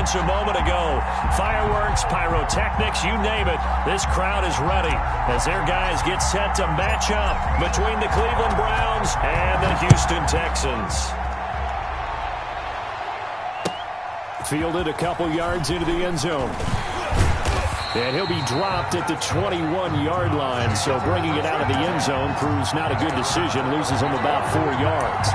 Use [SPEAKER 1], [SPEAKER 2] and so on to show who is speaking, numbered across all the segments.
[SPEAKER 1] experience a moment ago. Fireworks, pyrotechnics, you name it. This crowd is ready as their guys get set to match up between the Cleveland Browns and the Houston Texans. Fielded a couple yards into the end zone. And he'll be dropped at the 21-yard line. So bringing it out of the end zone proves not a good decision. Loses him about 4 yards.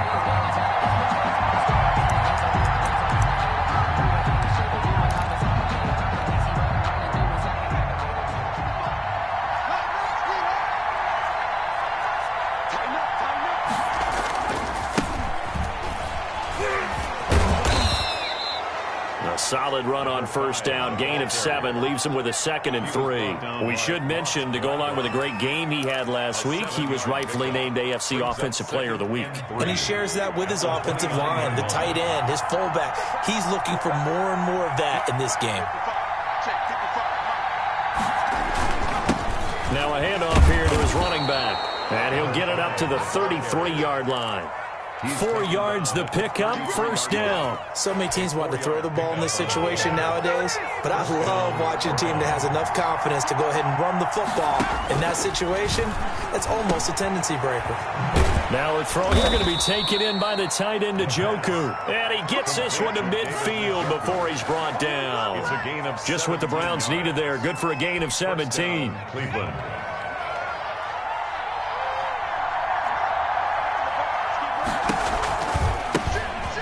[SPEAKER 1] Solid run on first down. Gain of 7 leaves him with a 2nd and 3. We should mention, to go along with a great game he had last week, he was rightfully named AFC Offensive Player of the Week.
[SPEAKER 2] And he shares that with his offensive line, the tight end, his fullback. He's looking for more and more of that in this game.
[SPEAKER 1] Now a handoff here to his running back. And he'll get it up to the 33-yard line. 4 yards the pickup, first down.
[SPEAKER 2] So many teams want to throw the ball in this situation nowadays, but I love watching a team that has enough confidence to go ahead and run the football. In that situation, it's almost a tendency breaker.
[SPEAKER 1] Now a throw here going to be taken in by the tight end Njoku. And he gets this one to midfield before he's brought down.
[SPEAKER 3] It's a gain of
[SPEAKER 1] just what the Browns needed there. Good for a gain of 17.
[SPEAKER 3] Cleveland.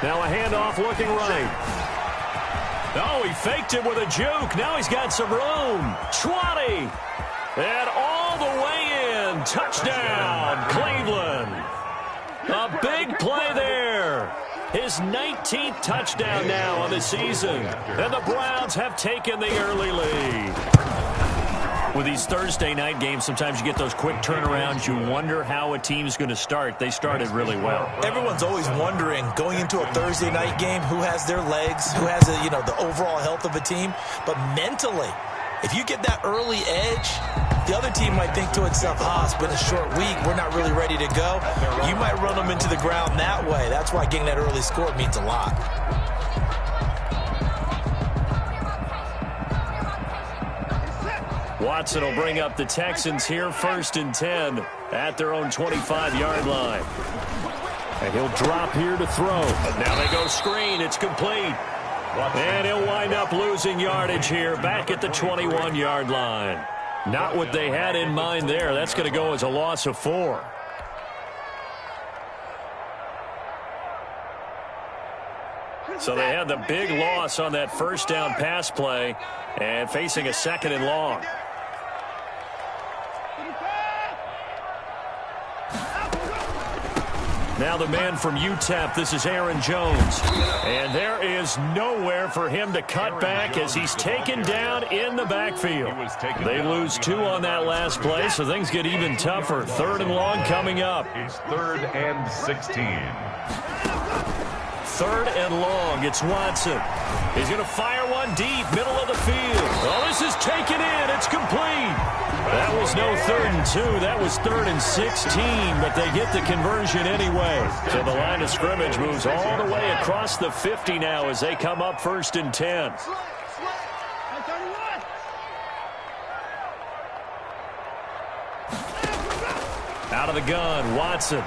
[SPEAKER 1] Now a handoff looking right. Oh, he faked it with a juke. Now he's got some room. 20. And all the way in. Touchdown, Cleveland. A big play there. His 19th touchdown now on the season. And the Browns have taken the early lead. With these Thursday night games, sometimes you get those quick turnarounds. You wonder how a team's going to start. They started really well.
[SPEAKER 2] Everyone's always wondering, going into a Thursday night game, who has their legs, who has the overall health of a team. But mentally, if you get that early edge, the other team might think to itself, it's been a short week, we're not really ready to go. You might run them into the ground that way. That's why getting that early score means a lot.
[SPEAKER 1] Watson will bring up the Texans here, 1st and 10 at their own 25-yard line. And he'll drop here to throw. Now they go screen. It's complete. And he'll wind up losing yardage here back at the 21-yard line. Not what they had in mind there. That's going to go as a loss of 4. So they had the big loss on that first down pass play and facing a 2nd and long. Now the man from UTEP, this is Aaron Jones. And there is nowhere for him to cut back as he's taken down in the backfield. They lose 2 on that last play, so things get even tougher. 3rd and long coming up.
[SPEAKER 3] It's 3rd and 16.
[SPEAKER 1] 3rd and long. It's Watson. He's going to fire one deep, middle of the field. Oh, this is taken in. It's complete. That was no 3rd and 2. That was 3rd and 16, but they get the conversion anyway. So the line of scrimmage moves all the way across the 50 now as they come up 1st and 10. Out of the gun, Watson.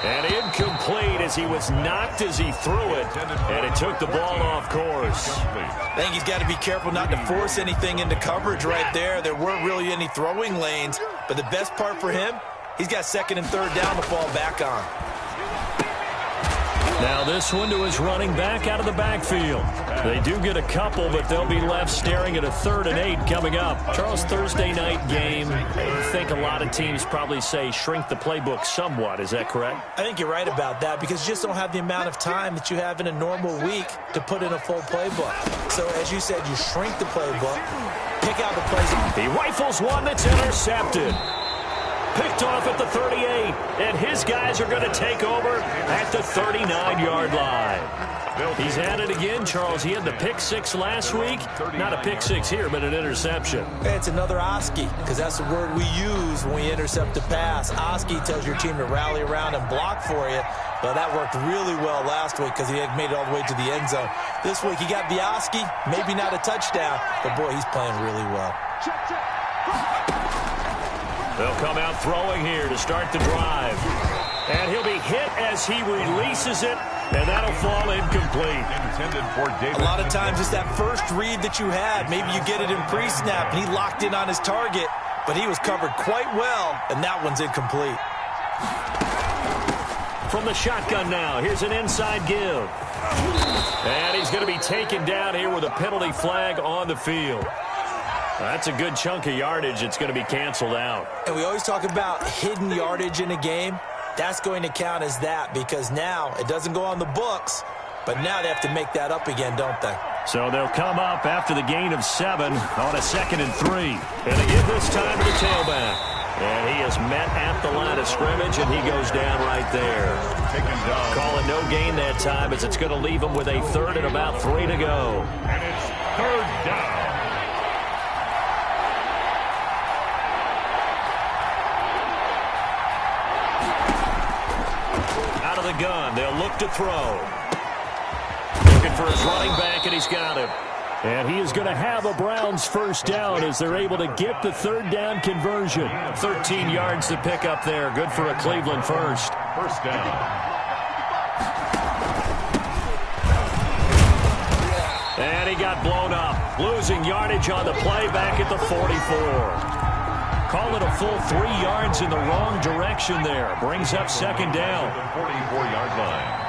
[SPEAKER 1] And incomplete as he was knocked as he threw it. And it took the ball off course.
[SPEAKER 2] I think he's got to be careful not to force anything into coverage right there. There weren't really any throwing lanes. But the best part for him, he's got 2nd and 3rd down to fall back on.
[SPEAKER 1] Now this one to his running back out of the backfield. They do get a couple, but they'll be left staring at a 3rd and 8 coming up. Charles, Thursday night game, I think a lot of teams probably say shrink the playbook somewhat. Is that correct?
[SPEAKER 2] I think you're right about that because you just don't have the amount of time that you have in a normal week to put in a full playbook. So as you said, you shrink the playbook, pick out the plays.
[SPEAKER 1] He rifles one that's intercepted. Picked off at the 38, and his guys are going to take over at the 39-yard line. He's had it again, Charles. He had the pick six last week. Not a pick six here, but an interception.
[SPEAKER 2] It's another Oski, because that's the word we use when we intercept a pass. Oski tells your team to rally around and block for you. But that worked really well last week because he had made it all the way to the end zone. This week he got the Oski, maybe not a touchdown, but boy, he's playing really well.
[SPEAKER 1] They'll come out throwing here to start the drive. And he'll be hit as he releases it, and that'll fall incomplete.
[SPEAKER 3] Intended for David.
[SPEAKER 2] A lot of times it's that first read that you had. Maybe you get it in pre-snap, and he locked in on his target, but he was covered quite well, and that one's incomplete.
[SPEAKER 1] From the shotgun now, here's an inside give. And he's going to be taken down here with a penalty flag on the field. That's a good chunk of yardage. It's going to be canceled out.
[SPEAKER 2] And we always talk about hidden yardage in a game. That's going to count as that because now it doesn't go on the books, but now they have to make that up again, don't they?
[SPEAKER 1] So they'll come up after the gain of 7 on a 2nd and 3. And they give this time to the tailback. And he is met at the line of scrimmage, and he goes down right there. Call it no gain that time as it's going to leave him with a 3rd and about 3 to go.
[SPEAKER 3] And it's 3rd down.
[SPEAKER 1] Out of the gun, they'll look to throw. Looking for his running back, and he's got him. And he is going to have a Browns first down as they're able to get the 3rd down conversion. 13 yards to pick up there. Good for a Cleveland first.
[SPEAKER 3] First down.
[SPEAKER 1] And he got blown up. Losing yardage on the play back at the 44. Call it a full 3 yards in the wrong direction there. Brings up 2nd down.
[SPEAKER 3] The 44-yard line.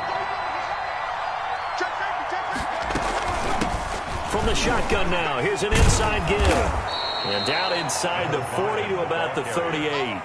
[SPEAKER 1] From the shotgun now, here's an inside give. And down inside the 40 to about the 38.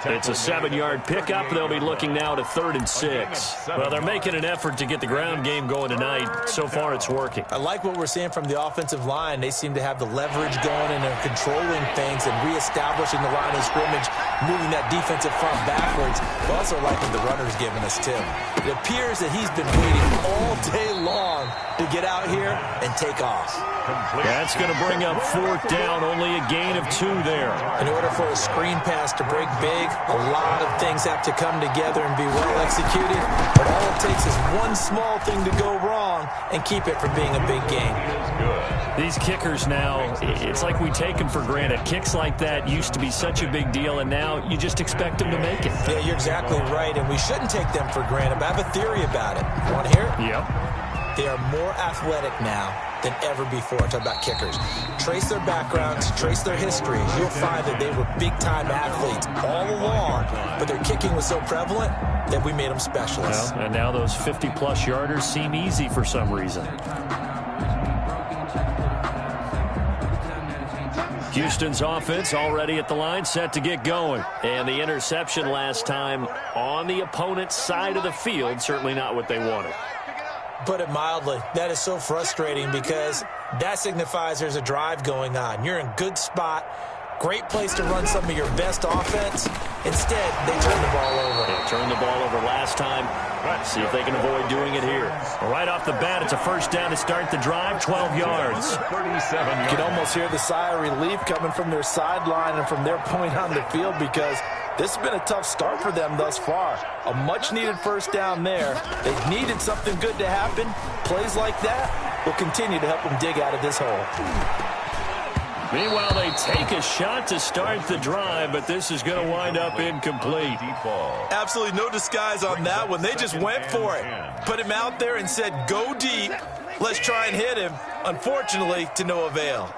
[SPEAKER 1] It's a 7-yard pickup. They'll be looking now to 3rd and 6. Well, they're making an effort to get the ground game going tonight. So far, it's working.
[SPEAKER 2] I like what we're seeing from the offensive line. They seem to have the leverage going and they're controlling things and reestablishing the line of scrimmage, moving that defensive front backwards. But also liking the runners giving us, too. It appears that he's been waiting all day long to get out here and take off.
[SPEAKER 1] That's going to bring up 4th down, only a gain of 2 there.
[SPEAKER 2] In order for a screen pass to break big, a lot of things have to come together and be well executed. But all it takes is one small thing to go wrong and keep it from being a big game.
[SPEAKER 1] These kickers now, it's like we take them for granted. Kicks like that used to be such a big deal, and now you just expect them to make it.
[SPEAKER 2] Yeah, you're exactly right, and we shouldn't take them for granted. But I have a theory about it. You want to hear it?
[SPEAKER 1] Yep.
[SPEAKER 2] They are more athletic now than ever before. Talk about kickers. Trace their backgrounds, trace their history. You'll find that they were big-time athletes all along, but their kicking was so prevalent that we made them specialists.
[SPEAKER 1] Well, and now those 50-plus yarders seem easy for some reason. Houston's offense already at the line, set to get going. And the interception last time on the opponent's side of the field, certainly not what they wanted.
[SPEAKER 2] Put it mildly, that is so frustrating because that signifies there's a drive going on. You're in good spot, great place to run some of your best offense. Instead, they turn the ball over.
[SPEAKER 1] They turned the ball over last time. Let's see if they can avoid doing it here. Right off the bat, it's a first down to start the drive, 12 yards.
[SPEAKER 3] 37 yards.
[SPEAKER 2] You can almost hear the sigh of relief coming from their sideline and from their point on the field because this has been a tough start for them thus far. A much-needed first down there. They needed something good to happen. Plays like that will continue to help them dig out of this hole.
[SPEAKER 1] Meanwhile, they take a shot to start the drive, but this is going to wind up incomplete.
[SPEAKER 2] Absolutely no disguise on that one. They just went for it. Put him out there and said, go deep. Let's try and hit him. Unfortunately, to no avail.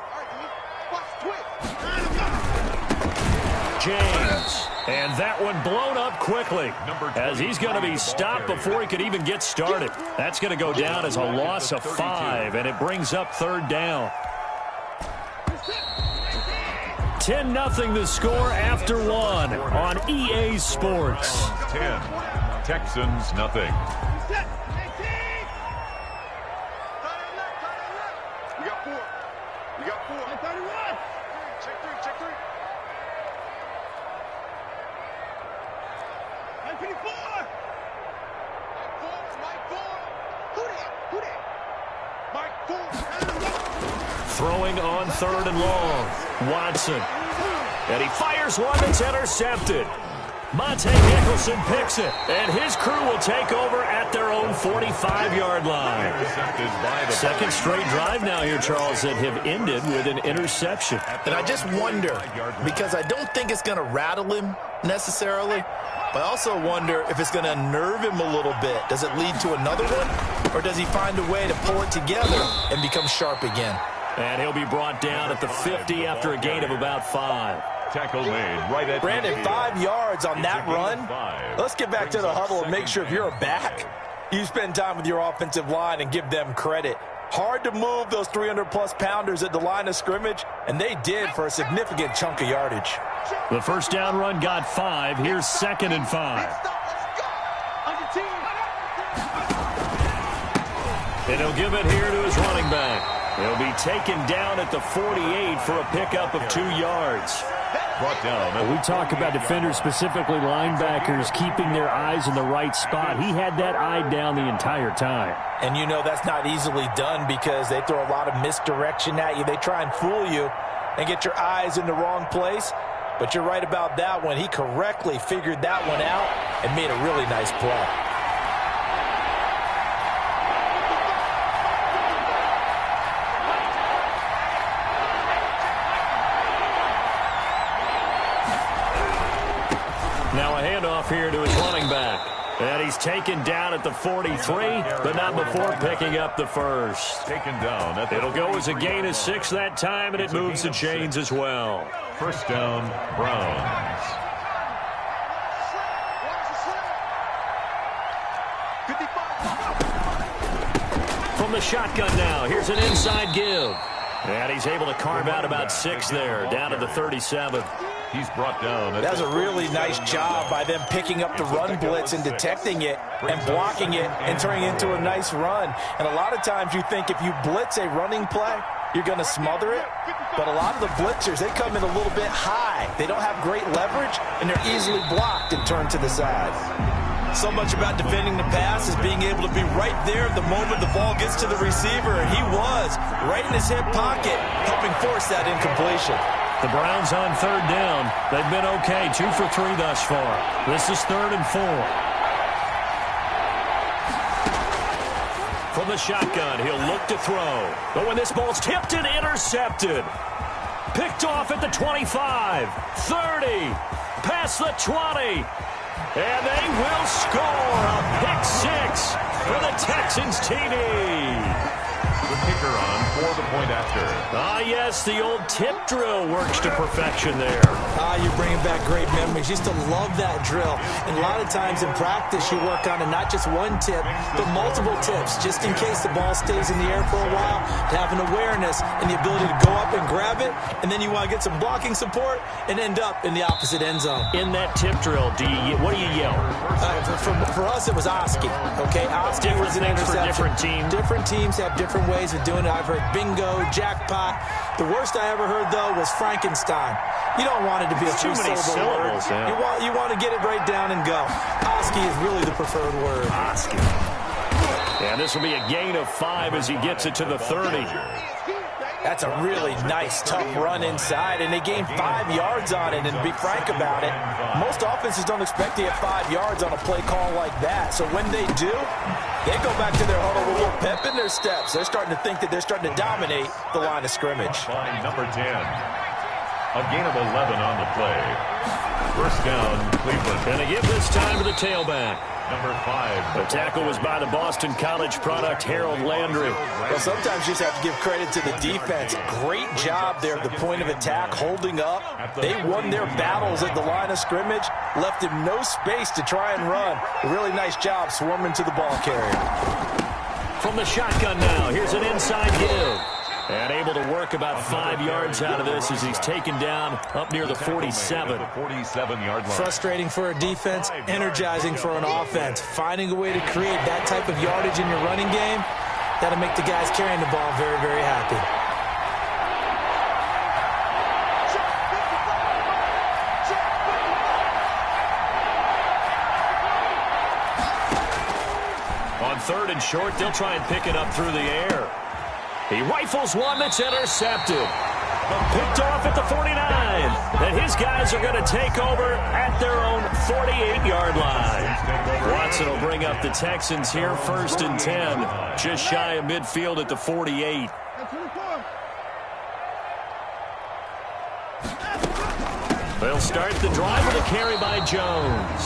[SPEAKER 1] James. And that one blown up quickly as he's going to be stopped before he could even get started. That's going to go down as a loss of 5, and it brings up 3rd down. 10-0 the score after 1 on EA Sports.
[SPEAKER 3] 10. Texans, nothing.
[SPEAKER 4] We got 4. We got 4. 31. Check 3. Check 3. 954. Mike 4. Who that? Who
[SPEAKER 1] Throwing on 3rd and long. Watson. And he fires one that's intercepted. Monte Nicholson picks it, and his crew will take over at their own 45-yard line. Second straight drive now here, Charles, that have ended with an interception.
[SPEAKER 2] And I just wonder, because I don't think it's going to rattle him necessarily, but I also wonder if it's going to unnerve him a little bit. Does it lead to another one, or does he find a way to pull it together and become sharp again?
[SPEAKER 1] And he'll be brought down at the 50 after a gain of about 5.
[SPEAKER 3] Tackle made right at
[SPEAKER 2] Brandon, 5 yards on that run. Let's get back to the huddle and make sure if you're a back, you spend time with your offensive line and give them credit. Hard to move those 300-plus pounders at the line of scrimmage, and they did for a significant chunk of yardage.
[SPEAKER 1] The first down run got 5. Here's 2nd and 5. And he'll give it here to his running back. He'll be taken down at the 48 for a pickup of 2 yards.
[SPEAKER 3] Brought down.
[SPEAKER 1] We talk about defenders, specifically linebackers, keeping their eyes in the right spot. He had that eye down the entire time.
[SPEAKER 2] And you know that's not easily done because they throw a lot of misdirection at you. They try and fool you and get your eyes in the wrong place. But you're right about that one. He correctly figured that one out and made a really nice play.
[SPEAKER 1] Now a handoff here to his running back. And he's taken down at the 43, but not before picking up the first.
[SPEAKER 3] Taken down.
[SPEAKER 1] It'll go as a gain of 6 that time, and it moves the chains as well.
[SPEAKER 3] First down, Browns.
[SPEAKER 1] From the shotgun now, here's an inside give. And he's able to carve out about 6 there, down to the 37.
[SPEAKER 3] He's brought down.
[SPEAKER 2] That's a really nice job by them picking up the run blitz and detecting it and blocking it and turning it into a nice run. And a lot of times you think if you blitz a running play, you're going to smother it. But a lot of the blitzers, they come in a little bit high. They don't have great leverage, and they're easily blocked and turned to the side. So much about defending the pass is being able to be right there the moment the ball gets to the receiver, and he was right in his hip pocket, helping force that incompletion.
[SPEAKER 1] The Browns on 3rd down. They've been okay, 2 for 3 thus far. This is 3rd and 4. From the shotgun, he'll look to throw. But when this ball's tipped and intercepted. Picked off at the 25, 30, past the 20. And they will score a pick 6 for the Texans TD.
[SPEAKER 3] The kicker on for the point after.
[SPEAKER 1] Ah, yes, the old tip drill works to perfection there.
[SPEAKER 2] You're bringing back great memories. Used to love that drill. And a lot of times in practice, you work on it, not just one tip, but multiple tips, just in case the ball stays in the air for a while, to have an awareness and the ability to go up and grab it, and then you want to get some blocking support and end up in the opposite end zone.
[SPEAKER 1] In that tip drill, what do you yell?
[SPEAKER 2] For us, it was Oski. Okay, Oski was an interception.
[SPEAKER 1] For different teams.
[SPEAKER 2] Different teams have different ways of doing it. I've heard bingo, jackpot. The worst I ever heard, though, was Frankenstein. You don't want it to be a three-syllable word.
[SPEAKER 1] Yeah.
[SPEAKER 2] You want to get it right down and go. Oski is really the preferred word.
[SPEAKER 1] Oski. And this will be a gain of 5 as he gets it to the 30.
[SPEAKER 2] That's a really nice, tough run inside, and they gained 5 yards on it. And to be frank about it, most offenses don't expect to get 5 yards on a play call like that. So when they do, they go back to their huddle with a little pep in their steps. They're starting to think that they're starting to dominate the line of scrimmage.
[SPEAKER 3] By number 10. A gain of 11 on the play. First down, Cleveland.
[SPEAKER 1] And they give this time to the tailback.
[SPEAKER 3] Number 5.
[SPEAKER 1] The tackle was by the Boston College product, Harold Landry.
[SPEAKER 2] Well, sometimes you just have to give credit to the defense. Great job there at the point of attack, holding up. They won their battles at the line of scrimmage, left him no space to try and run. A really nice job swarming to the ball carrier.
[SPEAKER 1] From the shotgun now, here's an inside give. And able to work about 5 yards out of this as he's taken down up near the 47.
[SPEAKER 3] 47-yard line.
[SPEAKER 2] Frustrating for a defense, energizing for an offense. Finding a way to create that type of yardage in your running game, that'll make the guys carrying the ball very, very happy.
[SPEAKER 1] On 3rd and short, they'll try and pick it up through the air. He rifles one that's intercepted. Picked off at the 49. And his guys are going to take over at their own 48-yard line. Watson will bring up the Texans here, 1st and 10. Just shy of midfield at the 48. They'll start the drive with a carry by Jones.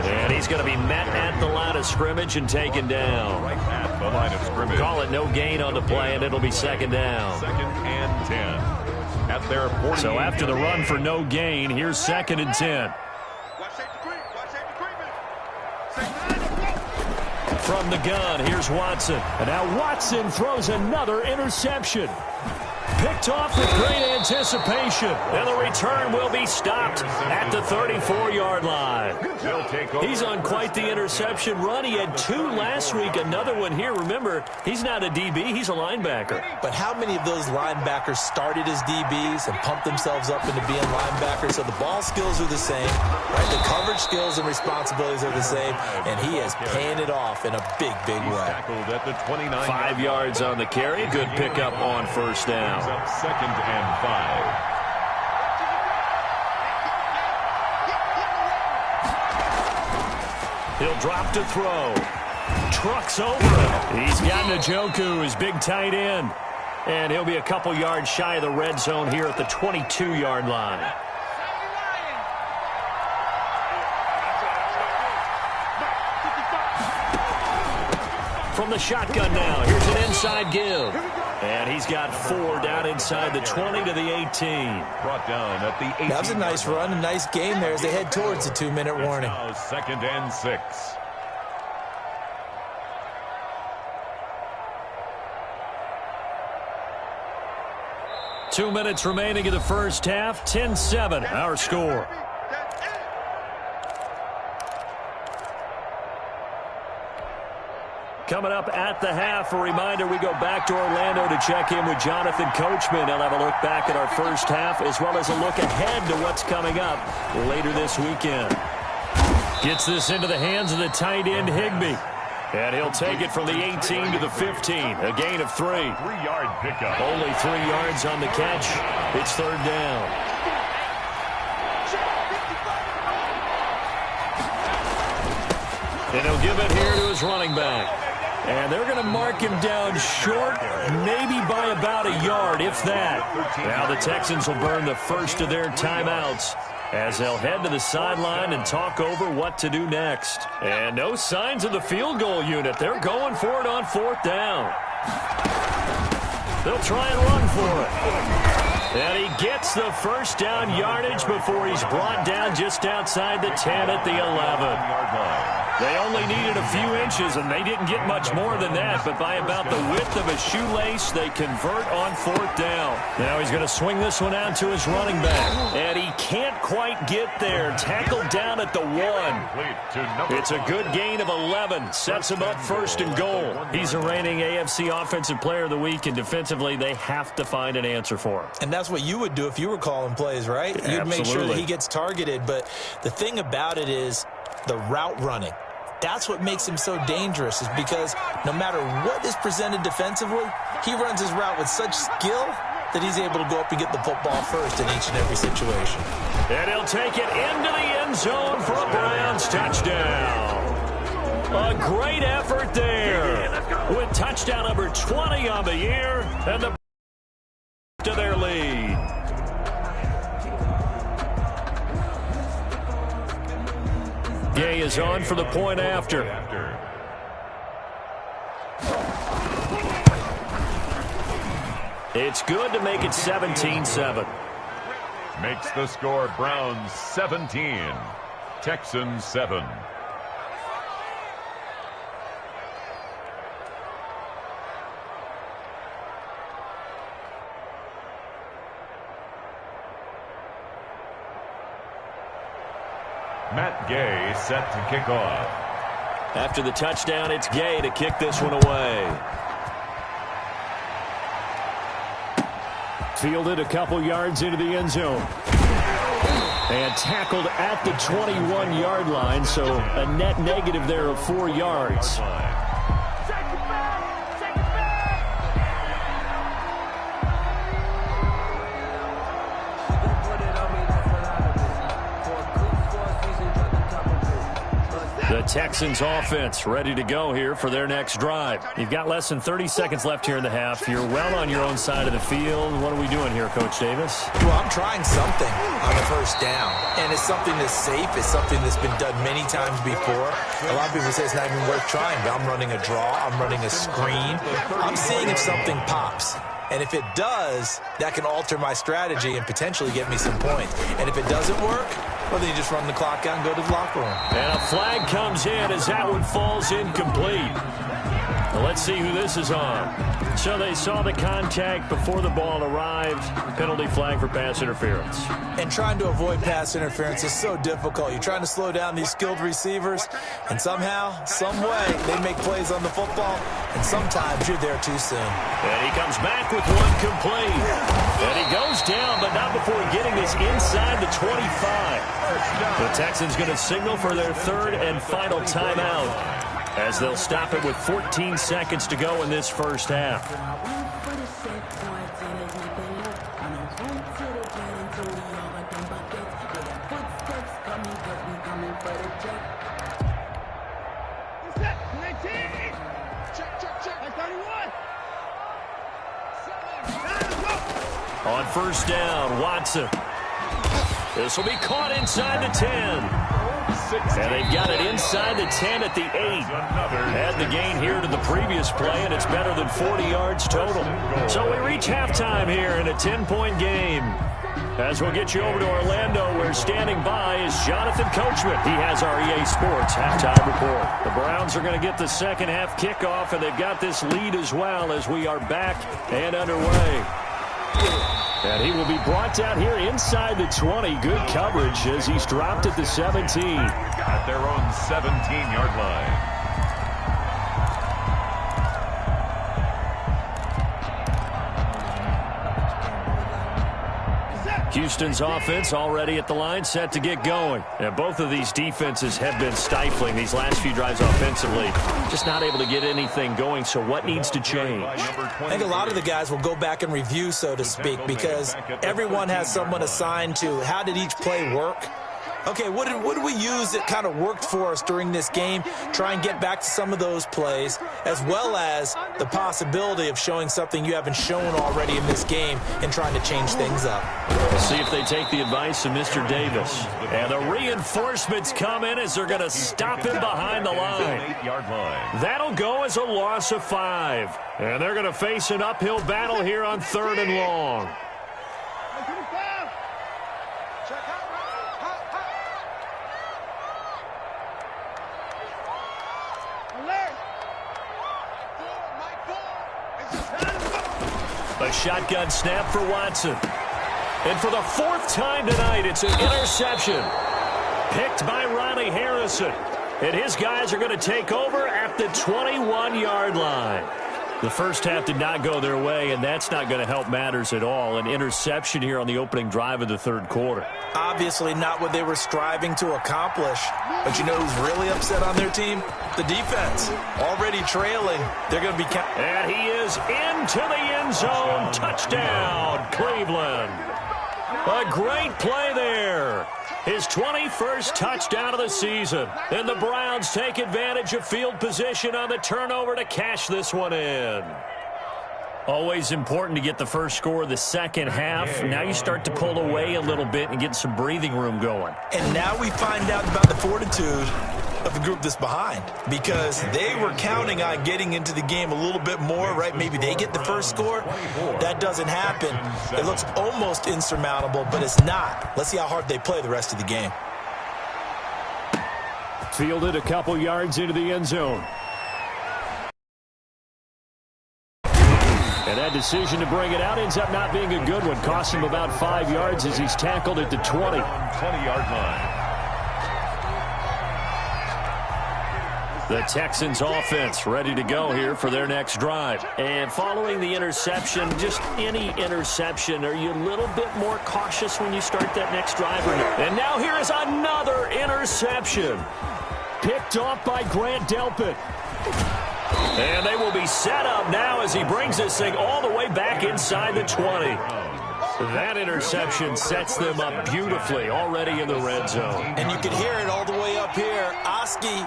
[SPEAKER 1] And he's going to be met at the line of scrimmage and taken down.
[SPEAKER 3] Right at the line of scrimmage.
[SPEAKER 1] Call it no gain on the play, and it'll be 2nd down.
[SPEAKER 3] 2nd and 10. At their 48.
[SPEAKER 1] So after the run for no gain, here's 2nd and 10. From the gun, here's Watson. And now Watson throws another interception. Picked off with great anticipation. And the return will be stopped at the 34-yard line. He's on quite the interception run. He had 2 last week, another one here. Remember, he's not a DB, he's a linebacker.
[SPEAKER 2] But how many of those linebackers started as DBs and pumped themselves up into being linebackers? So the ball skills are the same, right? The coverage skills and responsibilities are the same, and he is paying it off in a big, big way.
[SPEAKER 1] 5 yards on the carry. Good pickup on 1st down.
[SPEAKER 3] 2nd and 5.
[SPEAKER 1] He'll drop to throw. Trucks over him. He's got Njoku, his big tight end. And he'll be a couple yards shy of the red zone here at the 22-yard line. From the shotgun now, here's an inside give. And he's got 4 down inside the 20 to the 18.
[SPEAKER 3] Brought down at the 18.
[SPEAKER 2] That was a nice run, a nice game there as they head towards the 2-minute warning.
[SPEAKER 3] Now 2nd and 6.
[SPEAKER 1] Two minutes remaining in the first half. 10-7, our score. Coming up at the half, a reminder, we go back to Orlando to check in with Jonathan Coachman. He'll have a look back at our first half as well as a look ahead to what's coming up later this weekend. Gets this into the hands of the tight end, Higbee. And he'll take it from the 18 to the 15, a gain of 3.
[SPEAKER 3] 3-yard pickup.
[SPEAKER 1] Only 3 yards on the catch. It's 3rd down. And he'll give it here to his running back. And they're going to mark him down short, maybe by about a yard, if that. Now the Texans will burn the first of their timeouts as they'll head to the sideline and talk over what to do next. And no signs of the field goal unit. They're going for it on 4th down. They'll try and run for it. And he gets the first down yardage before he's brought down just outside the 10 at the 11-yard line. They only needed a few inches, and they didn't get much more than that. But by about the width of a shoelace, they convert on 4th down. Now he's going to swing this one out to his running back. And he can't quite get there. Tackled down at the 1. It's a good gain of 11. Sets him up 1st and goal. He's a reigning AFC Offensive Player of the Week, and defensively, they have to find an answer for him.
[SPEAKER 2] And that's what you would do if you were calling plays, right? You'd make sure that he gets targeted. But the thing about it is the route running. That's what makes him so dangerous, is because no matter what is presented defensively, he runs his route with such skill that he's able to go up and get the football first in each and every situation.
[SPEAKER 1] And he'll take it into the end zone for a Browns touchdown. A great effort there with touchdown number 20 on the year and the to their lead. Gay is on for the point after. It's good to make it 17-7.
[SPEAKER 3] Makes the score Browns 17, Texans 7. Matt Gay set to kick off.
[SPEAKER 1] After the touchdown, it's Gay to kick this one away. Fielded a couple yards into the end zone. And tackled at the 21-yard line, so a net negative there of 4 yards. Texans offense ready to go here for their next drive. You've got less than 30 seconds left here in the half. You're well on your own side of the field. What are we doing here, Coach Davis?
[SPEAKER 2] Well, I'm trying something on the first down, and it's something that's safe. It's something that's been done many times before. A lot of people say it's not even worth trying, but I'm running a draw. I'm running a screen. I'm seeing if something pops. And if it does, that can alter my strategy and potentially get me some points. And if it doesn't work, well, then you just run the clock out and go to the locker room.
[SPEAKER 1] And a flag comes in as that one falls incomplete. Well, let's see who this is on. So they saw the contact before the ball arrived. Penalty flag for pass interference.
[SPEAKER 2] And trying to avoid pass interference is so difficult. You're trying to slow down these skilled receivers, and somehow, some way, they make plays on the football, and sometimes you're there too soon.
[SPEAKER 1] And he comes back with one complete. And he goes down, but not before getting this inside the 25. The Texans going to signal for their third and final timeout, as they'll stop it with 14 seconds to go in this first half. On first down, Watson. This will be caught inside the 10. And they've got it inside the 10 at the 8. Add the gain here to the previous play, and it's better than 40 yards total. So we reach halftime here in a 10-point game. As we'll get you over to Orlando, where standing by is Jonathan Coachman. He has our EA Sports halftime report. The Browns are going to get the second half kickoff, and they've got this lead as well as we are back and underway. And he will be brought down here inside the 20. Good coverage as he's dropped at the 17.
[SPEAKER 3] At their own 17-yard line.
[SPEAKER 1] Houston's offense already at the line, set to get going. And both of these defenses have been stifling these last few drives offensively. Just not able to get anything going, so what needs to change?
[SPEAKER 2] I think a lot of the guys will go back and review, so to speak, because everyone has someone assigned to how did each play work. Okay, what did we use that kind of worked for us during this game? Try and get back to some of those plays, as well as the possibility of showing something you haven't shown already in this game and trying to change things up.
[SPEAKER 1] We'll see if they take the advice of Mr. Davis. And the reinforcements come in as they're going to stop him behind the line. That'll go as a loss of 5. And they're going to face an uphill battle here on 3rd and long. A shotgun snap for Watson. And for the 4th time tonight, it's an interception. Picked by Ronnie Harrison. And his guys are going to take over at the 21-yard line. The first half did not go their way, and that's not going to help matters at all. An interception here on the opening drive of the 3rd quarter.
[SPEAKER 2] Obviously not what they were striving to accomplish. But you know who's really upset on their team? The defense. Already trailing. They're going to be...
[SPEAKER 1] And he is into the end zone. Touchdown, Cleveland. A great play there. His 21st touchdown of the season. And the Browns take advantage of field position on the turnover to cash this one in. Always important to get the first score of the second half. Now you start to pull away a little bit and get some breathing room going.
[SPEAKER 2] And now we find out about the fortitude of the group that's behind, because they were counting on getting into the game a little bit more, right? Maybe they get the first score. That doesn't happen. It looks almost insurmountable, but it's not. Let's see how hard they play the rest of the game.
[SPEAKER 1] Fielded a couple yards into the end zone. And that decision to bring it out ends up not being a good one. Cost him about 5 yards as he's tackled at the 20.
[SPEAKER 3] 20-yard line.
[SPEAKER 1] The Texans offense ready to go here for their next drive. And following the interception, just any interception, are you a little bit more cautious when you start that next drive? And now here is another interception. Picked off by Grant Delpit. And they will be set up now as he brings this thing all the way back inside the 20. That interception sets them up beautifully already in the red zone.
[SPEAKER 2] And you can hear it all the way up here. Oski,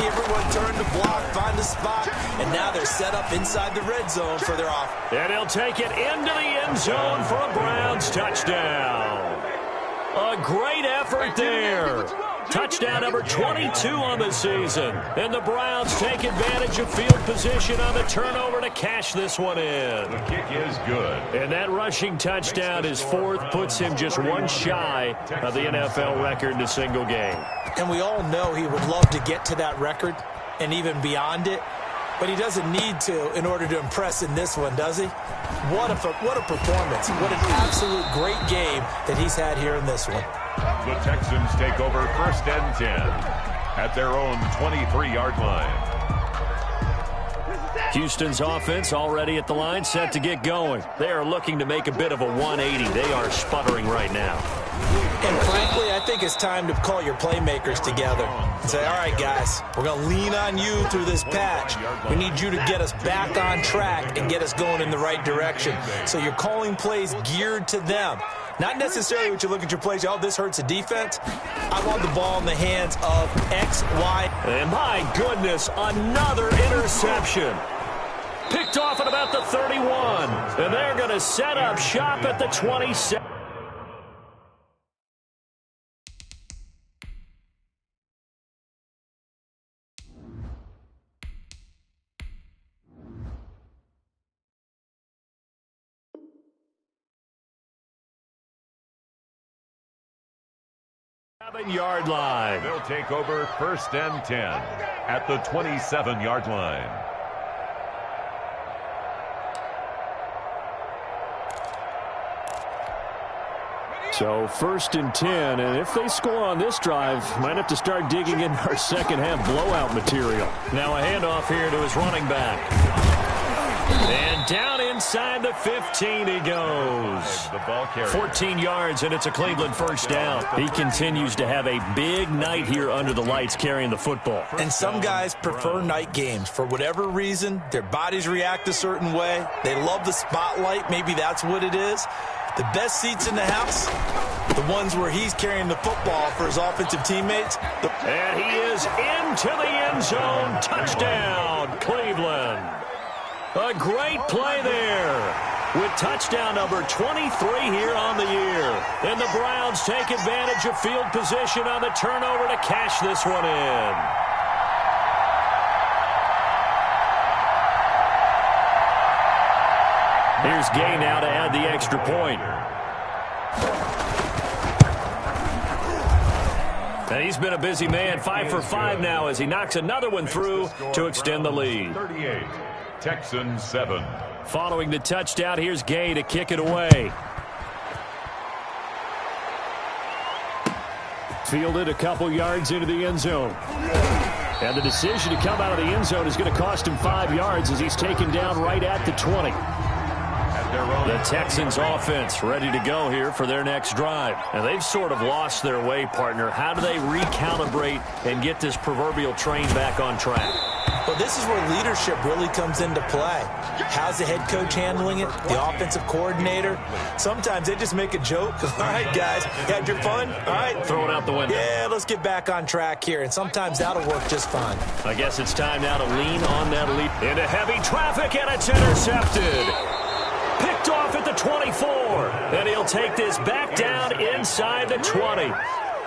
[SPEAKER 2] everyone turned to block, find a spot, and now they're set up inside the red zone for their offense.
[SPEAKER 1] And he'll take it into the end zone for a Browns touchdown. A great effort there. Touchdown number 22 on the season. And the Browns take advantage of field position on the turnover to cash this one in.
[SPEAKER 3] The kick is good.
[SPEAKER 1] And that rushing touchdown, his fourth, puts him just one shy of the NFL record in a single game.
[SPEAKER 2] And we all know he would love to get to that record and even beyond it. But he doesn't need to in order to impress in this one, does he? What a performance. What an absolute great game that he's had here in this one.
[SPEAKER 3] The Texans take over 1st and 10 at their own 23-yard line.
[SPEAKER 1] Houston's offense already at the line, set to get going. They are looking to make a bit of a 180. They are sputtering right now.
[SPEAKER 2] And frankly, I think it's time to call your playmakers together and say, all right, guys, we're going to lean on you through this patch. We need you to get us back on track and get us going in the right direction. So you're calling plays geared to them. Not necessarily what you look at your plays, oh, this hurts the defense. I want the ball in the hands of X, Y.
[SPEAKER 1] And my goodness, another interception. Picked off at about the 31. And they're going to set up shop at the 27. Yard line.
[SPEAKER 3] They'll take over 1st and 10 at the 27-yard line.
[SPEAKER 1] So 1st and 10, and if they score on this drive, might have to start digging in our second half blowout material. Now a handoff here to his running back. And down inside the 15 he goes. 14 yards, and it's a Cleveland first down. He continues to have a big night here under the lights carrying the football.
[SPEAKER 2] And some guys prefer night games. For whatever reason, their bodies react a certain way. They love the spotlight. Maybe that's what it is. The best seats in the house, the ones where he's carrying the football for his offensive teammates.
[SPEAKER 1] And he is into the end zone. Touchdown, Cleveland. A great play there with touchdown number 23 here on the year. And the Browns take advantage of field position on the turnover to cash this one in. Here's Gay now to add the extra point. And he's been a busy man, 5 for 5 now as he knocks another one through to extend the lead.
[SPEAKER 3] 38. Texans 7.
[SPEAKER 1] Following the touchdown, here's Gay to kick it away. Fielded a couple yards into the end zone. And the decision to come out of the end zone is going to cost him 5 yards as he's taken down right at the 20. The Texans offense ready to go here for their next drive. And they've sort of lost their way, partner. How do they recalibrate and get this proverbial train back on track?
[SPEAKER 2] Well, this is where leadership really comes into play. How's the head coach handling it? The offensive coordinator? Sometimes they just make a joke. All right, guys, had your fun? All right.
[SPEAKER 1] Throw it out the window.
[SPEAKER 2] Yeah, let's get back on track here. And sometimes that'll work just fine.
[SPEAKER 1] I guess it's time now to lean on that lead. Into heavy traffic, and it's intercepted. Picked off at the 24. And he'll take this back down inside the 20.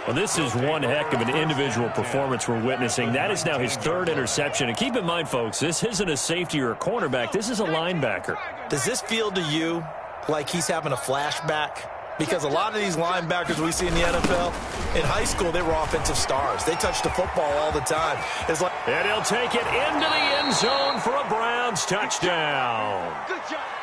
[SPEAKER 1] Well, this is one heck of an individual performance we're witnessing. That is now his third interception. And keep in mind, folks, this isn't a safety or a cornerback. This is a linebacker.
[SPEAKER 2] Does this feel to you like he's having a flashback? Because a lot of these linebackers we see in the NFL, in high school, they were offensive stars. They touched the football all the time. It's like,
[SPEAKER 1] and he'll take it into the end zone for a Browns touchdown.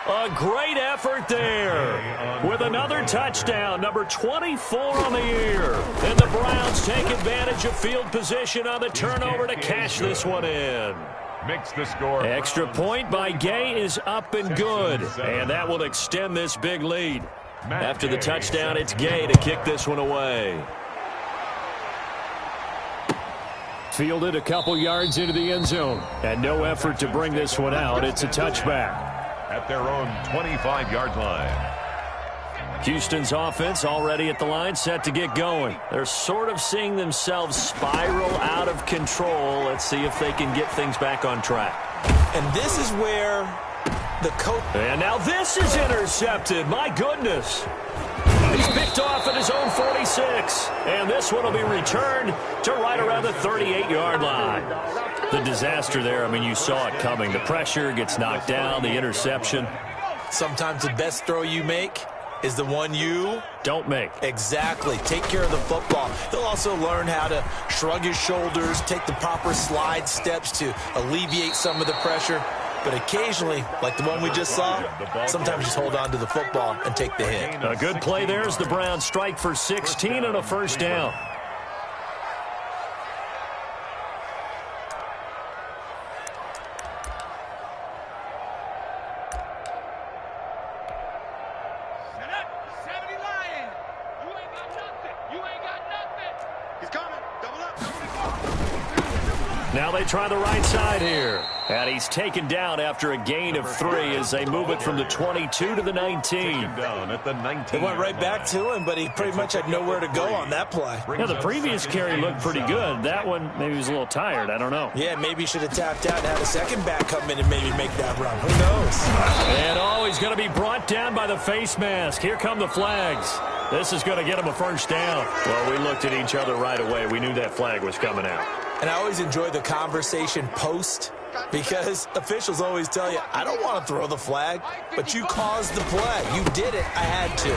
[SPEAKER 1] A great effort there with another touchdown, number 24 on the year. And the Browns take advantage of field position on the turnover to cash this one in.
[SPEAKER 3] Makes the score.
[SPEAKER 1] Extra point by Gay is up and good. And that will extend this big lead. After the touchdown, it's Gay to kick this one away. Fielded a couple yards into the end zone. And no effort to bring this one out. It's a touchback.
[SPEAKER 3] At their own 25-yard line.
[SPEAKER 1] Houston's offense already at the line, set to get going. They're sort of seeing themselves spiral out of control. Let's see if they can get things back on track.
[SPEAKER 2] And this is where the coach...
[SPEAKER 1] And now this is intercepted. My goodness. He's picked off at his own 46. And this one will be returned to right around the 38-yard line. The disaster there, I mean, you saw it coming. The pressure gets knocked down, the interception.
[SPEAKER 2] Sometimes the best throw you make is the one you
[SPEAKER 1] don't make.
[SPEAKER 2] Exactly. Take care of the football. He'll also learn how to shrug his shoulders, take the proper slide steps to alleviate some of the pressure. But occasionally, like the one we just saw, sometimes just hold on to the football and take the hit.
[SPEAKER 1] A good play there as the Browns strike for 16 and a first down. Now they try the right side here. And he's taken down after a gain of 3 as they move it from the 22 to the 19.
[SPEAKER 3] Down at the 19.
[SPEAKER 2] They went right back to him, but he pretty much had nowhere to go on that play.
[SPEAKER 1] Yeah, the previous carry looked pretty good. That one, maybe he was a little tired. I don't know.
[SPEAKER 2] Yeah, maybe he should have tapped out and had a second back come in and maybe make that run. Who knows?
[SPEAKER 1] And he's going to be brought down by the face mask. Here come the flags. This is going to get him a first down. Well, we looked at each other right away. We knew that flag was coming out.
[SPEAKER 2] And I always enjoy the conversation post because officials always tell you, I don't want to throw the flag, but you caused the play. You did it. I had to.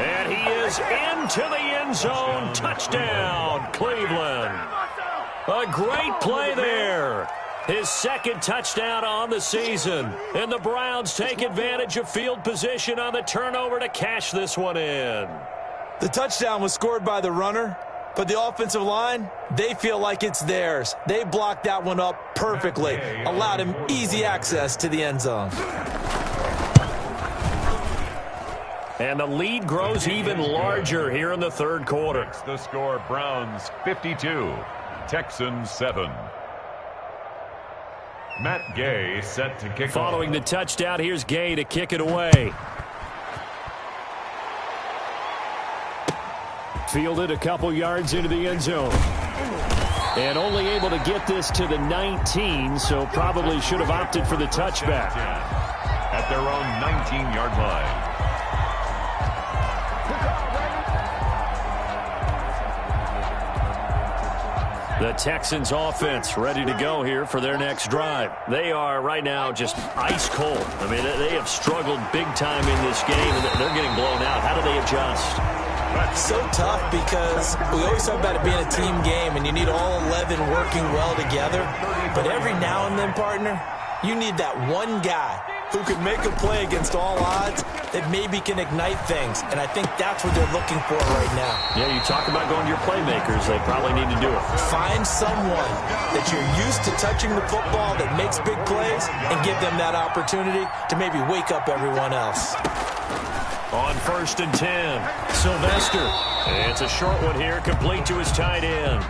[SPEAKER 1] And he is into the end zone. Touchdown, Cleveland. A great play there. His second touchdown on the season. And the Browns take advantage of field position on the turnover to cash this one in.
[SPEAKER 2] The touchdown was scored by the runner. But the offensive line, they feel like it's theirs. They blocked that one up perfectly, allowed him easy access to the end zone.
[SPEAKER 1] And the lead grows even larger here in the third quarter.
[SPEAKER 3] The score, Browns 52, Texans 7. Matt Gay set to kick off.
[SPEAKER 1] Following the touchdown, here's Gay to kick it away. Fielded a couple yards into the end zone. And only able to get this to the 19, so probably should have opted for the touchback.
[SPEAKER 3] At their own 19-yard line.
[SPEAKER 1] The Texans offense ready to go here for their next drive. They are right now just ice cold. I mean, they have struggled big time in this game, and they're getting blown out. How do they adjust?
[SPEAKER 2] So tough because we always talk about it being a team game and you need all 11 working well together. But every now and then, partner, you need that one guy who can make a play against all odds that maybe can ignite things. And I think that's what they're looking for right now.
[SPEAKER 1] Yeah, you talk about going to your playmakers. They probably need to do it.
[SPEAKER 2] Find someone that you're used to touching the football that makes big plays and give them that opportunity to maybe wake up everyone else.
[SPEAKER 1] On 1st and 10, Sylvester. It's a short one here, complete to his tight end.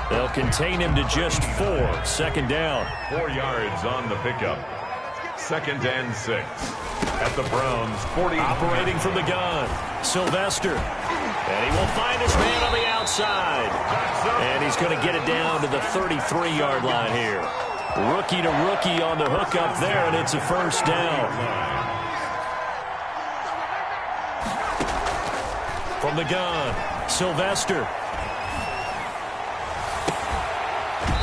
[SPEAKER 1] They'll contain him to just 4. Second down.
[SPEAKER 3] 4 yards on the pickup. 2nd and 6. At the Browns' 40.
[SPEAKER 1] Operating from the gun, Sylvester. And he will find his man on the outside. And he's going to get it down to the 33-yard line here. Rookie to rookie on the hook up there, and it's a first down. From the gun, Sylvester.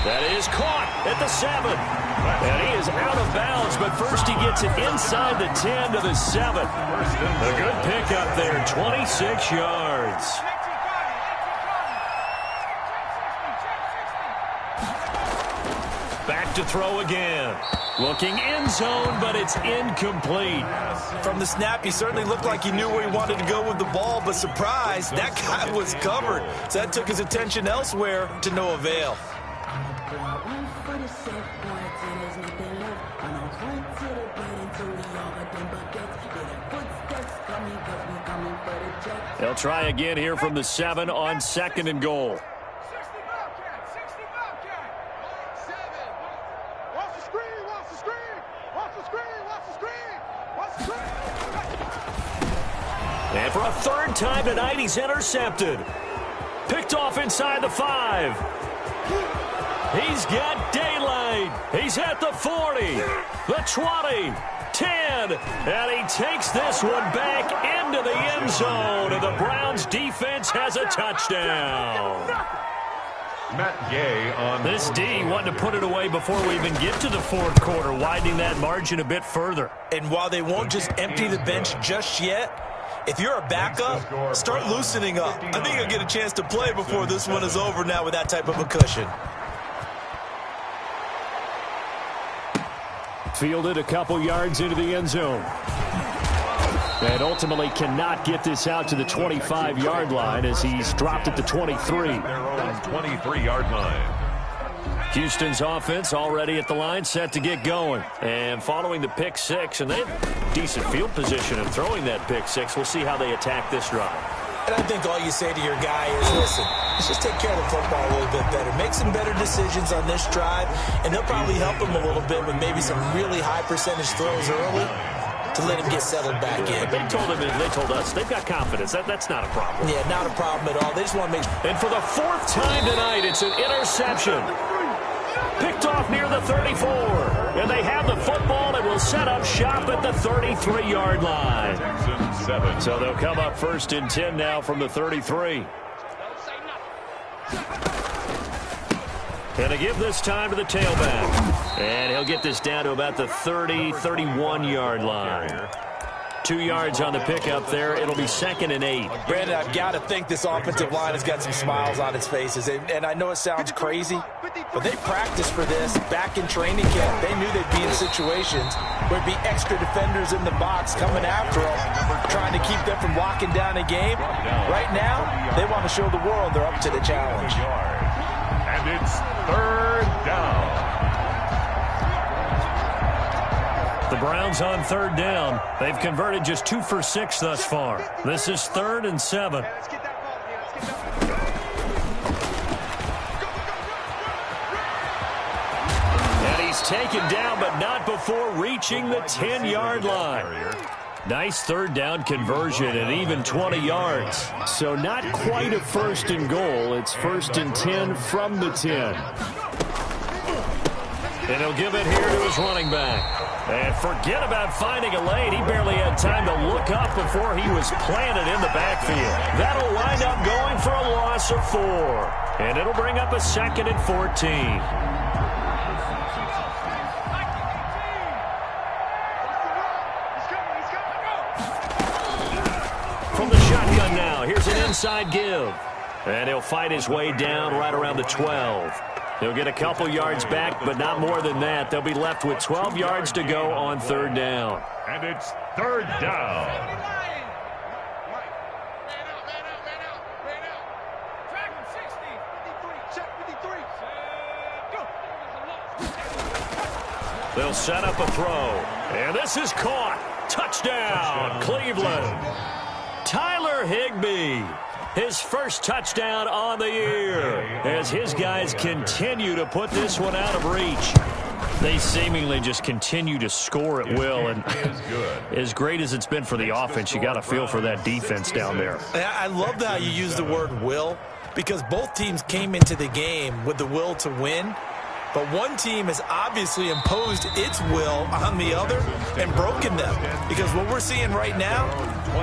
[SPEAKER 1] That is caught at the 7. And he is out of bounds, but first he gets it inside the 10 to the 7. A good pickup there, 26 yards. Back to throw again. Looking end zone, but it's incomplete.
[SPEAKER 2] From the snap, he certainly looked like he knew where he wanted to go with the ball, but surprise, that guy was covered. So that took his attention elsewhere to no avail.
[SPEAKER 1] They'll try again here from the 7 on 2nd and goal. And for a third time tonight, he's intercepted. Picked off inside the 5. He's got daylight. He's at the 40, the 20, 10, and he takes this one back into the end zone, and the Browns defense has a touchdown.
[SPEAKER 3] Matt Gay on
[SPEAKER 1] this D wanted to put it away before we even get to the fourth quarter, widening that margin a bit further.
[SPEAKER 2] And while they won't just empty the bench just yet, if you're a backup, start loosening up. I think you'll get a chance to play before this one is over now with that type of a cushion.
[SPEAKER 1] Fielded a couple yards into the end zone. And ultimately cannot get this out to the 25-yard line as he's dropped at the 23.
[SPEAKER 3] Their own 23-yard line.
[SPEAKER 1] Houston's offense already at the line, set to get going. And following the pick 6, and they have decent field position in throwing that pick 6. We'll see how they attack this drive.
[SPEAKER 2] And I think all you say to your guy is, listen, let's just take care of the football a little bit better. Make some better decisions on this drive, and they'll probably help him a little bit with maybe some really high percentage throws early to let him get settled back in.
[SPEAKER 1] They told him, and they told us, they've got confidence. That's not a problem.
[SPEAKER 2] Yeah, not a problem at all. They just want to make sure.
[SPEAKER 1] And for the 4th time tonight, it's an interception. Picked off near the 34. And they have the football and will set up shop at the 33-yard line.
[SPEAKER 3] Texans 7.
[SPEAKER 1] So they'll come up 1st and 10 now from the 33. And to give this time to the tailback. And he'll get this down to about the 30, 31-yard line. 2 yards on the pickup there. It'll be 2nd and 8.
[SPEAKER 2] Brandon, I've got to think this offensive line has got some smiles on its faces. And I know it sounds crazy, but they practiced for this back in training camp. They knew they'd be in situations where it'd be extra defenders in the box coming after them, trying to keep them from locking down a game. Right now, they want to show the world they're up to the challenge.
[SPEAKER 3] And it's 3rd down.
[SPEAKER 1] The Browns on 3rd down. They've converted just 2 for 6 thus far. This is 3rd and 7. And he's taken down, but not before reaching the 10-yard line. Nice 3rd down conversion and even 20 yards. So not quite a 1st and goal. It's 1st and 10 from the 10. And he'll give it here to his running back. And forget about finding a lane. He barely had time to look up before he was planted in the backfield. That'll wind up going for a loss of 4. And it'll bring up a 2nd and 14. From the shotgun now, here's an inside give. And he'll fight his way down right around the 12. He'll get a couple yards back, but not more than that. They'll be left with 12 yards to go on 3rd down.
[SPEAKER 3] And it's 3rd down.
[SPEAKER 1] They'll set up a throw. And this is caught. Touchdown, Cleveland. Tyler Higbee. His first touchdown on the year as his guys continue to put this one out of reach. They seemingly just continue to score at will, and as great as it's been for the offense, you got to feel for that defense down there.
[SPEAKER 2] I love how you use the word will, because both teams came into the game with the will to win. But one team has obviously imposed its will on the other and broken them. Because what we're seeing right now,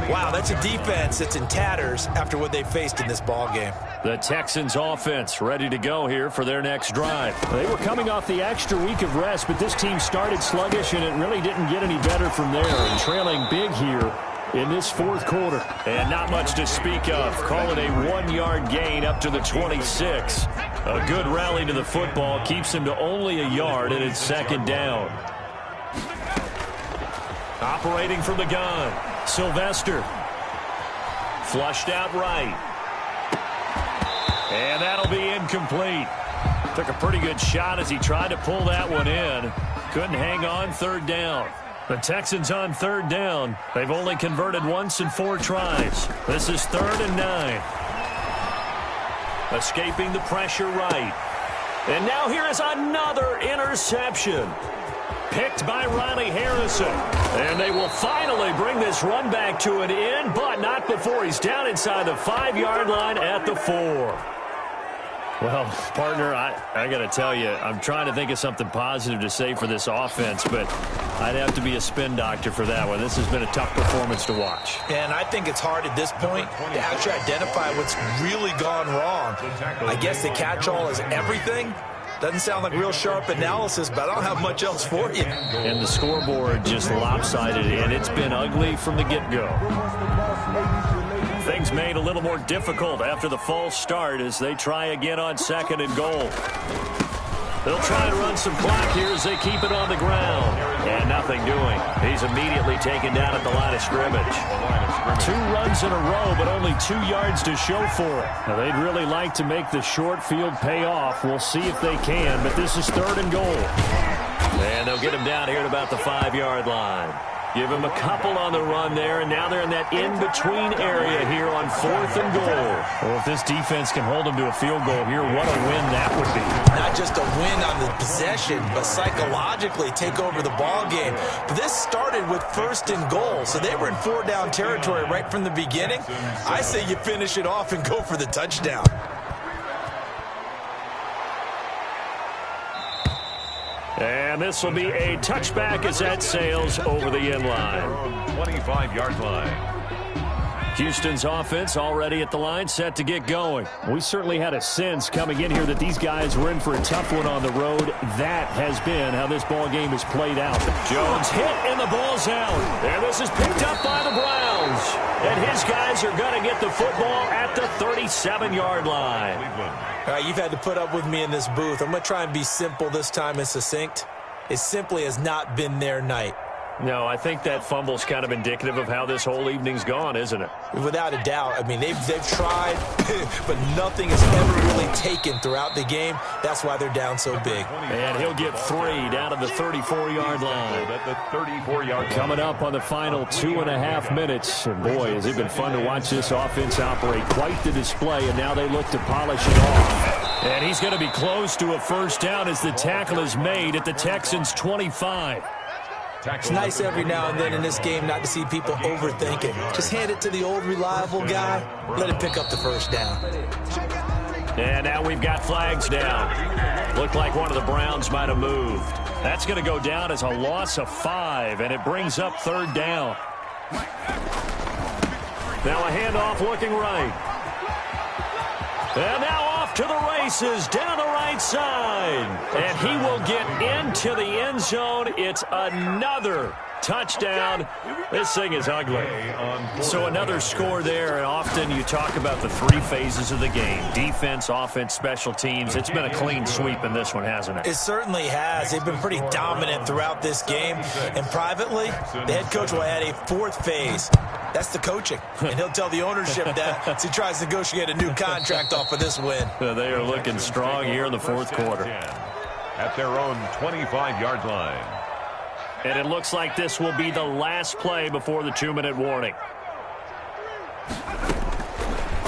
[SPEAKER 2] wow, that's a defense that's in tatters after what they faced in this ballgame.
[SPEAKER 1] The Texans offense ready to go here for their next drive. They were coming off the extra week of rest, but this team started sluggish, and it really didn't get any better from there. And trailing big here in this 4th quarter. And not much to speak of. Call it a 1-yard gain up to the 26. A good rally to the football keeps him to only a yard, and it's 2nd down. Operating from the gun, Sylvester. Flushed out right. And that'll be incomplete. Took a pretty good shot as he tried to pull that one in. Couldn't hang on 3rd down. The Texans on 3rd down. They've only converted once in 4 tries. This is 3rd and 9. Escaping the pressure right. And now here is another interception. Picked by Ronnie Harrison. And they will finally bring this run back to an end, but not before he's down inside the 5-yard line at the 4. Well, partner, I got to tell you, I'm trying to think of something positive to say for this offense, but I'd have to be a spin doctor for that one. This has been a tough performance to watch.
[SPEAKER 2] And I think it's hard at this point to actually identify what's really gone wrong. I guess the catch-all is everything. Doesn't sound like real sharp analysis, but I don't have much else for you.
[SPEAKER 1] And the scoreboard just lopsided, and it's been ugly from the get-go. Things made a little more difficult after the false start as they try again on 2nd and goal. They'll try and run some clock here as they keep it on the ground. And nothing doing. He's immediately taken down at the line of scrimmage. 2 runs in a row, but only 2 yards to show for it. Now, they'd really like to make the short field pay off. We'll see if they can, but this is 3rd and goal. And they'll get him down here at about the 5-yard line. Give him a couple on the run there, and now they're in that in-between area here on 4th and goal. Well, if this defense can hold them to a field goal here, what a win that would be.
[SPEAKER 2] Not just a win on the possession, but psychologically take over the ball game. But this started with 1st and goal, so they were in 4-down territory right from the beginning. I say you finish it off and go for the touchdown.
[SPEAKER 1] And this will be a touchback as that sails over the end line.
[SPEAKER 3] 25-yard line.
[SPEAKER 1] Houston's offense already at the line, set to get going. We certainly had a sense coming in here that these guys were in for a tough one on the road. That has been how this ball game has played out. Jones hit and the ball's out. And this is picked up by the Browns. And his guys are going to get the football at the 37-yard line.
[SPEAKER 2] All right, you've had to put up with me in this booth. I'm going to try and be simple this time and succinct. It simply has not been their night.
[SPEAKER 1] No, I think that fumble's kind of indicative of how this whole evening's gone, isn't it?
[SPEAKER 2] Without a doubt. I mean, they've tried, but nothing is ever really taken throughout the game. That's why they're down so big.
[SPEAKER 1] And he'll get 3 down to the 34-yard line.
[SPEAKER 3] At the 34-yard line.
[SPEAKER 1] Coming up on the final 2.5 minutes. And boy, has it been fun to watch this offense operate. Quite the display, and now they look to polish it off. And he's going to be close to a 1st down as the tackle is made at the Texans' 25.
[SPEAKER 2] It's nice every now and then in this game not to see people overthinking. Just hand it to the old reliable guy. Let him pick up the 1st down.
[SPEAKER 1] And now we've got flags down. Looked like one of the Browns might have moved. That's going to go down as a loss of 5, and it brings up 3rd down. Now a handoff looking right. And now off to the races down the right side. And he will get into the end zone. It's another touchdown. This thing is ugly. So another score there, and often you talk about the 3 phases of the game. Defense, offense, special teams. It's been a clean sweep in this one, hasn't it?
[SPEAKER 2] It certainly has. They've been pretty dominant throughout this game. And privately, the head coach will add a 4th phase. That's the coaching. And he'll tell the ownership that as he tries to negotiate a new contract off of this win.
[SPEAKER 1] They are looking strong here in the 4th quarter.
[SPEAKER 3] At their own 25-yard line.
[SPEAKER 1] And it looks like this will be the last play before the 2-minute warning.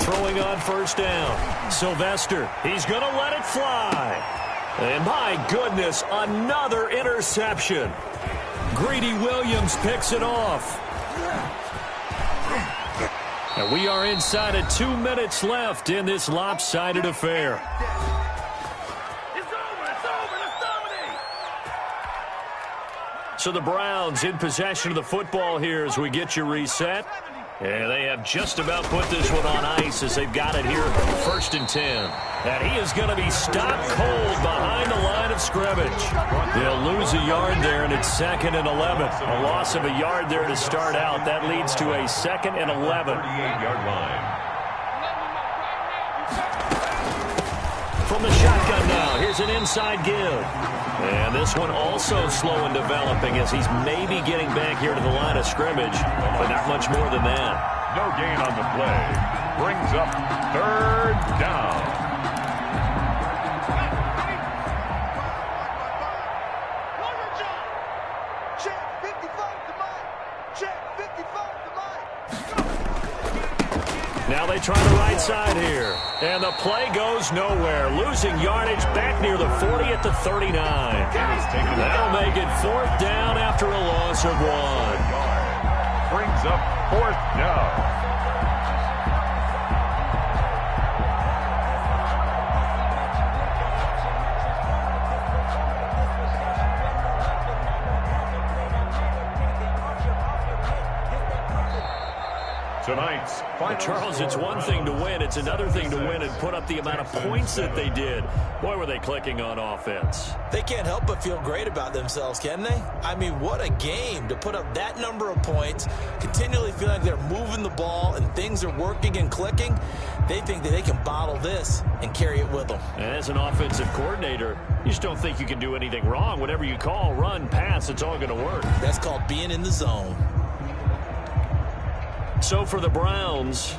[SPEAKER 1] Throwing on 1st down. Sylvester, he's going to let it fly. And my goodness, another interception. Greedy Williams picks it off. And we are inside of 2 minutes left in this lopsided affair. So the Browns in possession of the football here as we get you reset. And they have just about put this one on ice as they've got it here 1st and 10. And he is going to be stopped cold behind the line of scrimmage. They'll lose a yard there, and it's 2nd and 11. A loss of a yard there to start out. That leads to a 2nd and 11.
[SPEAKER 3] 38-yard line.
[SPEAKER 1] From the shotgun now, here's an inside give. And this one also slow in developing as he's maybe getting back here to the line of scrimmage, but not much more than that.
[SPEAKER 3] No gain on the play. Brings up 3rd down.
[SPEAKER 4] Check 55 to Mike. Check 55 to Mike.
[SPEAKER 1] Now they try the right side here. And the play goes nowhere. Losing yardage back near the 40 at the 39. That'll make it 4th down after a loss of 1.
[SPEAKER 3] Brings up 4th down. Tonight's final
[SPEAKER 1] Charles,
[SPEAKER 3] score.
[SPEAKER 1] it's one thing to win. It's another thing to win and put up the amount of points that they did. Boy, were they clicking on offense.
[SPEAKER 2] They can't help but feel great about themselves, can they? I mean, what a game to put up that number of points, continually feel like they're moving the ball and things are working and clicking. They think that they can bottle this and carry it with them.
[SPEAKER 1] And as an offensive coordinator, you just don't think you can do anything wrong. Whatever you call, run, pass, it's all going to work.
[SPEAKER 2] That's called being in the zone.
[SPEAKER 1] So for the Browns,